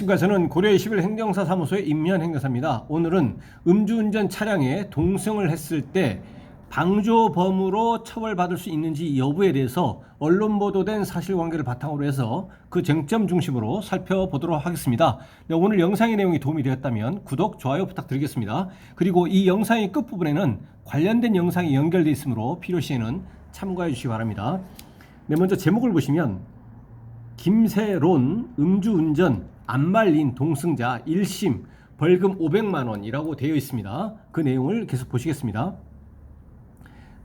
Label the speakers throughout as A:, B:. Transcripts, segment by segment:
A: 안녕하십니까. 저는 고려 21 행정사사무소의 임현 행정사입니다. 오늘은 음주운전 차량에 동승을 했을 때 방조범으로 처벌받을 수 있는지 여부에 대해서 언론 보도된 사실관계를 바탕으로 해서 그 쟁점 중심으로 살펴보도록 하겠습니다. 네, 오늘 영상의 내용이 도움이 되었다면 구독, 좋아요 부탁드리겠습니다. 그리고 이 영상의 끝부분에는 관련된 영상이 연결되어 있으므로 필요시에는 참고해 주시기 바랍니다. 네, 먼저 제목을 보시면 김세론 음주운전 안 말린 동승자 1심 벌금 500만 원이라고 되어 있습니다. 그 내용을 계속 보시겠습니다.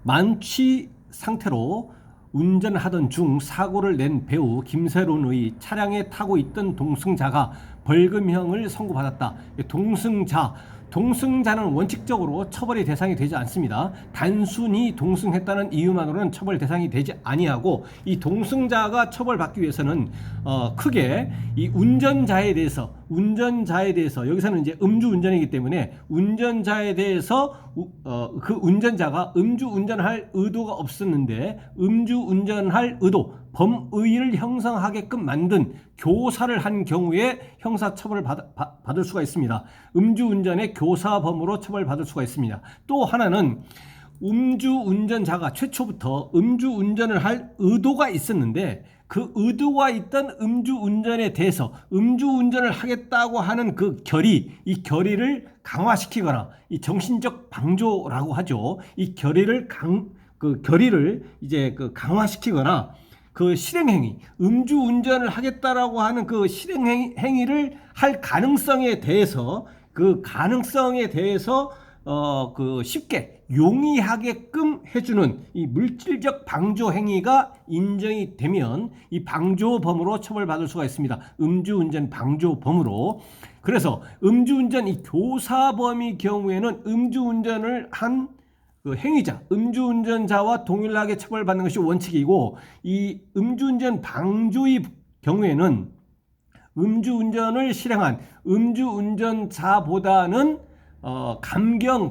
A: 만취 상태로 운전하던 중 사고를 낸 배우 김세론의 차량에 타고 있던 동승자가 벌금형을 선고받았다. 동승자는 원칙적으로 처벌의 대상이 되지 않습니다. 단순히 동승했다는 이유만으로는 처벌 대상이 되지 아니하고, 이 동승자가 처벌받기 위해서는 크게 이 운전자에 대해서 여기서는 이제 음주운전이기 때문에 운전자에 대해서 그 운전자가 음주운전할 의도가 없었는데 음주운전할 의도, 범의를 형성하게끔 만든 교사를 한 경우에 형사처벌을 받을 수가 있습니다. 음주운전의 교사범으로 처벌받을 수가 있습니다. 또 하나는 음주운전자가 최초부터 음주운전을 할 의도가 있었는데 그 의도가 있던 음주운전에 대해서 음주운전을 하겠다고 하는 이 결의를 강화시키거나, 이 정신적 방조라고 하죠. 이 결의를 강화시키거나 그 실행행위, 음주운전을 하겠다라고 하는 그 실행행위를 할 가능성에 대해서 쉽게 용이하게끔 해주는 이 물질적 방조 행위가 인정이 되면 이 방조범으로 처벌받을 수가 있습니다. 음주운전 방조범으로. 그래서 음주운전 이 교사범의 경우에는 음주운전을 한 그 행위자, 음주운전자와 동일하게 처벌받는 것이 원칙이고, 이 음주운전 방조의 경우에는 음주운전을 실행한 음주운전자보다는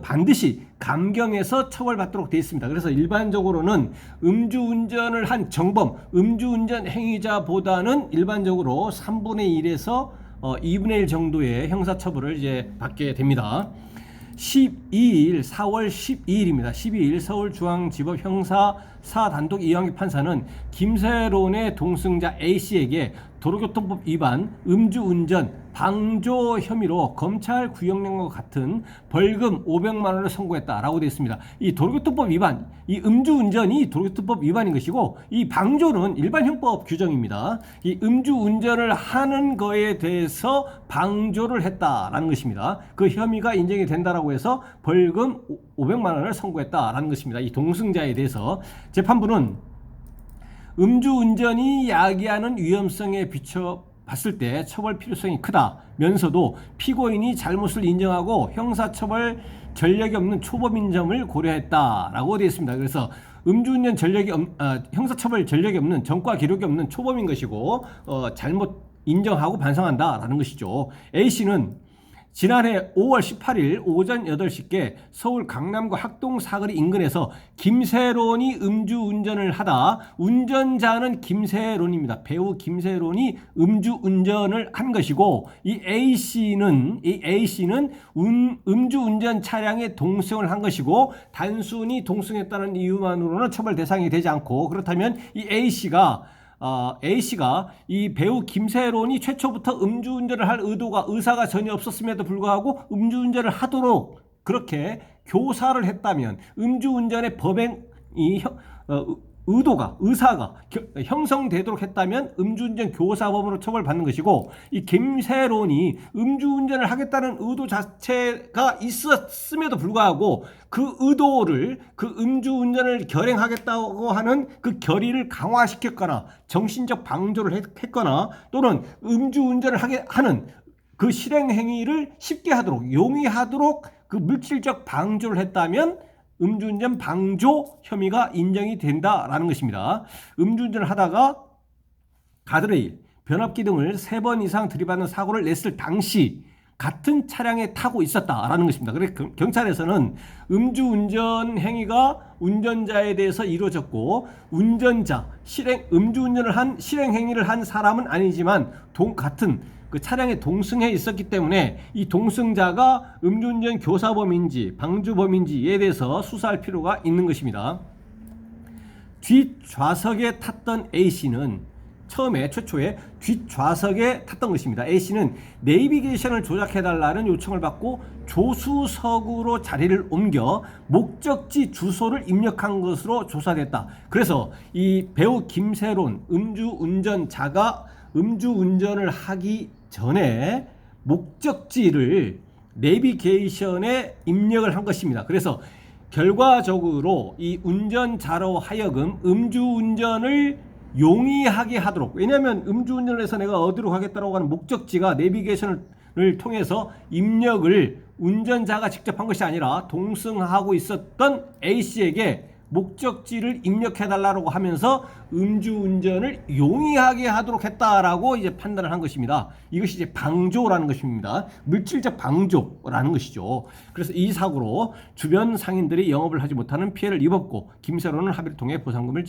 A: 반드시 감경해서 처벌받도록 되어 있습니다. 그래서 일반적으로는 음주운전을 한 정범, 음주운전 행위자보다는 일반적으로 3분의 1에서 2분의 1 정도의 형사처벌을 이제 받게 됩니다. 4월 12일입니다. 12일 서울중앙지법 형사 4단독 이영희 판사는 김세론의 동승자 A씨에게 도로교통법 위반, 음주운전, 방조 혐의로 검찰 구형령과 같은 벌금 500만 원을 선고했다라고 되어 있습니다. 이 도로교통법 위반, 이 음주운전이 도로교통법 위반인 것이고, 이 방조는 일반 형법 규정입니다. 이 음주운전을 하는 거에 대해서 방조를 했다라는 것입니다. 그 혐의가 인정이 된다라고 해서 벌금 500만 원을 선고했다라는 것입니다. 이 동승자에 대해서 재판부는 음주운전이 야기하는 위험성에 비춰 봤을 때 처벌 필요성이 크다면서도 피고인이 잘못을 인정하고 형사처벌 전력이 없는 초범인 점을 고려했다라고 되어 있습니다. 그래서 음주운전 형사처벌 전력이 없는, 전과 기록이 없는 초범인 것이고, 잘못 인정하고 반성한다라는 것이죠. A씨는 지난해 5월 18일 오전 8시께 서울 강남구 학동 사거리 인근에서 김세론이 음주운전을 하다, 운전자는 김세론입니다. 배우 김세론이 음주운전을 한 것이고, 이 A씨는 음주운전 차량에 동승을 한 것이고, 단순히 동승했다는 이유만으로는 처벌 대상이 되지 않고, 그렇다면 이 A씨가 이 배우 김세론이 최초부터 음주운전을 할 의사가 전혀 없었음에도 불구하고 음주운전을 하도록 그렇게 교사를 했다면, 음주운전의 의사가 형성되도록 했다면 음주운전 교사범으로 처벌받는 것이고, 이 김세론이 음주운전을 하겠다는 의도 자체가 있었음에도 불구하고 그 음주운전을 결행하겠다고 하는 그 결의를 강화시켰거나 정신적 방조를 했거나, 또는 음주운전을 하는 그 실행행위를 쉽게 하도록, 용이하도록 그 물질적 방조를 했다면 음주운전 방조 혐의가 인정이 된다라는 것입니다. 음주운전을 하다가 가드레일, 변압기 등을 3번 이상 들이받는 사고를 냈을 당시 같은 차량에 타고 있었다라는 것입니다. 그래서 경찰에서는 음주운전 행위가 운전자에 대해서 이루어졌고, 음주운전을 한 실행행위를 한 사람은 아니지만 같은 그 차량에 동승해 있었기 때문에 이 동승자가 음주운전 교사범인지 방주범인지에 대해서 수사할 필요가 있는 것입니다. 뒷좌석에 탔던 A씨는 최초에 뒷좌석에 탔던 것입니다. A씨는 내비게이션을 조작해달라는 요청을 받고 조수석으로 자리를 옮겨 목적지 주소를 입력한 것으로 조사됐다. 그래서 이 배우 김세론 음주운전자가 음주운전을 하기 전에 목적지를 내비게이션에 입력을 한 것입니다. 그래서 결과적으로 이 운전자로 하여금 음주운전을 용이하게 하도록, 왜냐하면 음주운전을 해서 내가 어디로 가겠다라고 하는 목적지가 내비게이션을 통해서 입력을 운전자가 직접 한 것이 아니라 동승하고 있었던 A씨에게 목적지를 입력해달라고 하면서 음주운전을 용이하게 하도록 했다라고 이제 판단을 한 것입니다. 이것이 이제 방조라는 것입니다. 물질적 방조라는 것이죠. 그래서 이 사고로 주변 상인들이 영업을 하지 못하는 피해를 입었고 김세론은 합의를 통해 보상금을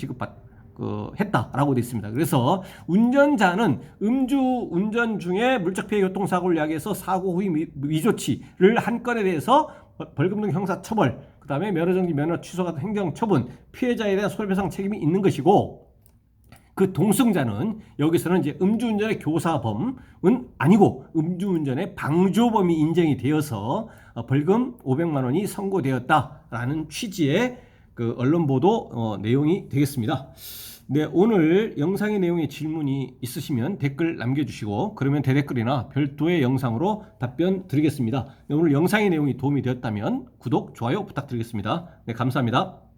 A: 했다라고 되어 있습니다. 그래서 운전자는 음주운전 중에 물적피해 교통사고를 야기해서 사고 후의 위조치를 한 건에 대해서 벌금 등 형사처벌, 그 다음에 면허정지 면허 취소 같은 행정처분, 피해자에 대한 손해배상 책임이 있는 것이고, 그 동승자는 여기서는 이제 음주운전의 교사범은 아니고 음주운전의 방조범이 인정이 되어서 벌금 500만 원이 선고되었다라는 취지의 그 언론 보도 내용이 되겠습니다. 네, 오늘 영상의 내용에 질문이 있으시면 댓글 남겨주시고, 그러면 대댓글이나 별도의 영상으로 답변 드리겠습니다. 네, 오늘 영상의 내용이 도움이 되었다면 구독, 좋아요 부탁드리겠습니다. 네, 감사합니다.